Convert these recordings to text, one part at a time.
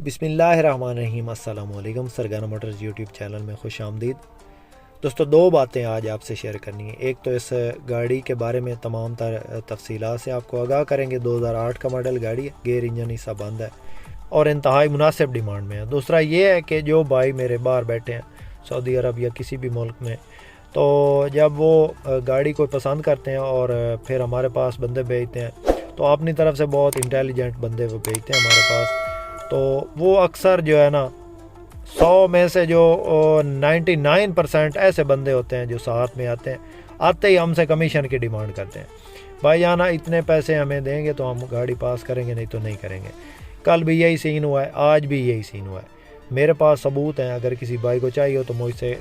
بسم اللہ الرحمن الرحیم۔ السلام علیکم۔ سرگانہ موٹرز یوٹیوب چینل میں خوش آمدید۔ دوستو، دو باتیں آج آپ سے شیئر کرنی ہیں۔ ایک تو اس گاڑی کے بارے میں تمام تر تفصیلات سے آپ کو آگاہ کریں گے۔ 2008 کا ماڈل گاڑی ہے، گیئر انجن حصہ بند ہے اور انتہائی مناسب ڈیمانڈ میں ہے۔ دوسرا یہ ہے کہ جو بھائی میرے باہر بیٹھے ہیں سعودی عرب یا کسی بھی ملک میں، تو جب وہ گاڑی کو پسند کرتے ہیں اور پھر ہمارے پاس بندے بھیجتے ہیں تو اپنی طرف سے بہت انٹیلیجنٹ بندے وہ بھیجتے ہیں ہمارے پاس، تو وہ اکثر جو ہے نا 100 میں سے جو 99% ایسے بندے ہوتے ہیں جو ساتھ میں آتے ہی ہم سے کمیشن کی ڈیمانڈ کرتے ہیں۔ بھائی جانا اتنے پیسے ہمیں دیں گے تو ہم گاڑی پاس کریں گے، نہیں تو نہیں کریں گے۔ کل بھی یہی سین ہوا ہے، آج بھی یہی سین ہوا ہے۔ میرے پاس ثبوت ہیں، اگر کسی بھائی کو چاہیے ہو تو مجھ سے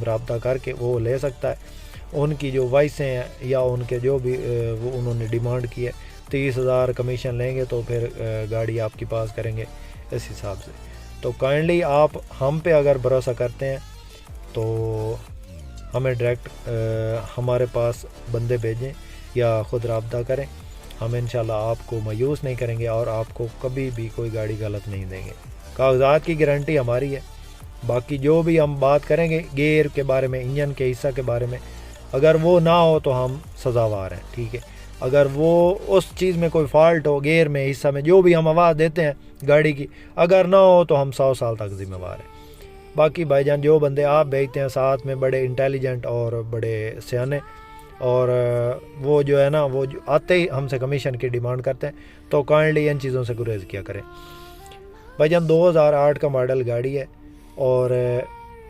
رابطہ کر کے وہ لے سکتا ہے۔ ان کی جو وائسیں ہیں یا ان کے جو بھی وہ انہوں نے ڈیمانڈ کی ہے، 30,000 کمیشن لیں گے تو پھر گاڑی آپ کی پاس کریں گے اس حساب سے۔ تو کائنڈلی آپ ہم پہ اگر بھروسہ کرتے ہیں تو ہمیں ڈائریکٹ ہمارے پاس بندے بھیجیں یا خود رابطہ کریں۔ ہم انشاءاللہ آپ کو مایوس نہیں کریں گے اور آپ کو کبھی بھی کوئی گاڑی غلط نہیں دیں گے۔ کاغذات کی گارنٹی ہماری ہے۔ باقی جو بھی ہم بات کریں گے گیئر کے بارے میں، انجن کے حصہ کے بارے میں، اگر وہ نہ ہو تو ہم سزاوار ہیں، ٹھیک ہے۔ اگر وہ اس چیز میں کوئی فالٹ ہو، گیئر میں، حصہ میں، جو بھی ہم آواز دیتے ہیں گاڑی کی، اگر نہ ہو تو ہم 100 سال تک ذمہ وار ہیں۔ باقی بھائی جان جو بندے آپ بھیجتے ہیں ساتھ میں بڑے انٹیلیجنٹ اور بڑے سیانے، اور وہ جو ہے نا وہ جو آتے ہی ہم سے کمیشن کی ڈیمانڈ کرتے ہیں، تو کائنڈلی ان چیزوں سے گریز کیا کریں۔ بھائی جان 2008 کا ماڈل گاڑی ہے اور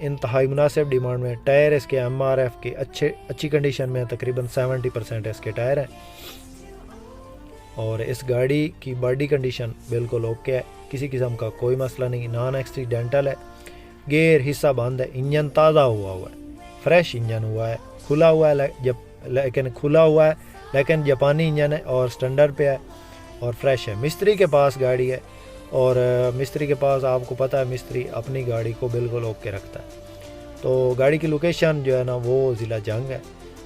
انتہائی مناسب ڈیمانڈ میں۔ ٹائر اس کے MRF کے اچھی کنڈیشن میں، تقریباً 70% اس کے ٹائر ہیں، اور اس گاڑی کی باڈی کنڈیشن بالکل اوکے ہے، کسی قسم کا کوئی مسئلہ نہیں، نان ایکسیڈنٹل ہے۔ گیئر حصہ بند ہے، انجن تازہ ہوا ہے، فریش انجن ہوا ہے، کھلا ہوا ہے لیکن جاپانی انجن ہے اور سٹینڈرڈ پہ ہے اور فریش ہے۔ مستری کے پاس گاڑی ہے اور مستری کے پاس آپ کو پتہ ہے مستری اپنی گاڑی کو بالکل اوکے رکھتا ہے۔ تو گاڑی کی لوکیشن جو ہے نا وہ ضلع جنگ ہے۔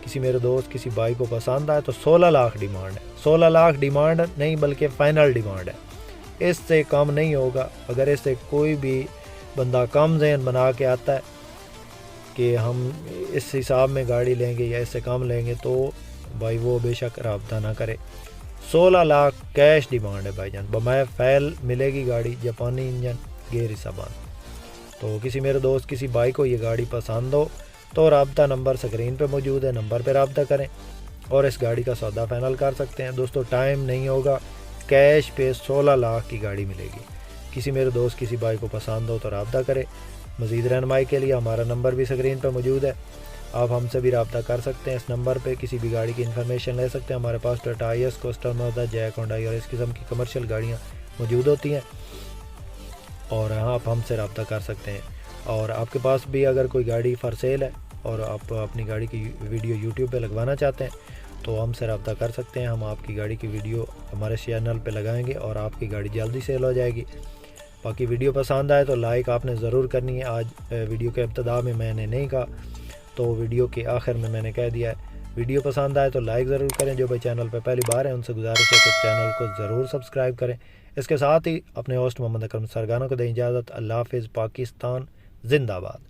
کسی میرے دوست کسی بھائی کو پسند آئے تو 16 لاکھ ڈیمانڈ ہے۔ 16 لاکھ ڈیمانڈ نہیں بلکہ فائنل ڈیمانڈ ہے، اس سے کم نہیں ہوگا۔ اگر اس سے کوئی بھی بندہ کم ذہن بنا کے آتا ہے کہ ہم اس حساب میں گاڑی لیں گے یا اس سے کم لیں گے تو بھائی وہ بے شک رابطہ نہ کرے۔ 16 لاکھ کیش ڈیمانڈ ہے بھائی جان، بمائے فیل ملے گی گاڑی، جاپانی انجن، گیئر حصہ بند۔ تو کسی میرے دوست کسی بھائی کو یہ گاڑی پسند ہو تو رابطہ نمبر سکرین پہ موجود ہے، نمبر پہ رابطہ کریں اور اس گاڑی کا سودا فائنل کر سکتے ہیں۔ دوستو ٹائم نہیں ہوگا، کیش پہ 16 لاکھ کی گاڑی ملے گی۔ کسی میرے دوست کسی بھائی کو پسند ہو تو رابطہ کرے۔ مزید رہنمائی کے لیے ہمارا نمبر بھی سکرین پہ موجود ہے، آپ ہم سے بھی رابطہ کر سکتے ہیں۔ اس نمبر پہ کسی بھی گاڑی کی انفارمیشن لے سکتے ہیں۔ ہمارے پاس Tata IS، Coaster, Mazda, JAC, Hyundai اور اس قسم کی کمرشل گاڑیاں موجود ہوتی ہیں اور آپ ہم سے رابطہ کر سکتے ہیں۔ اور آپ کے پاس بھی اگر کوئی گاڑی فار سیل ہے اور آپ اپنی گاڑی کی ویڈیو YouTube پہ لگوانا چاہتے ہیں تو ہم سے رابطہ کر سکتے ہیں۔ ہم آپ کی گاڑی کی ویڈیو ہمارے چینل پہ لگائیں گے اور آپ کی گاڑی جلدی سیل ہو جائے گی۔ باقی ویڈیو پسند آئے تو لائک آپ نے ضرور کرنی ہے۔ آج ویڈیو کے ابتدا میں نے نہیں کہا تو ویڈیو کے آخر میں نے کہہ دیا ہے۔ ویڈیو پسند آئے تو لائک ضرور کریں۔ جو بھائی چینل پہ پہلی بار ہیں ان سے گزارش ہے کہ چینل کو ضرور سبسکرائب کریں۔ اس کے ساتھ ہی اپنے ہوسٹ محمد اکرم سرگانہ کو دیں اجازت۔ اللہ حافظ۔ پاکستان زندہ باد۔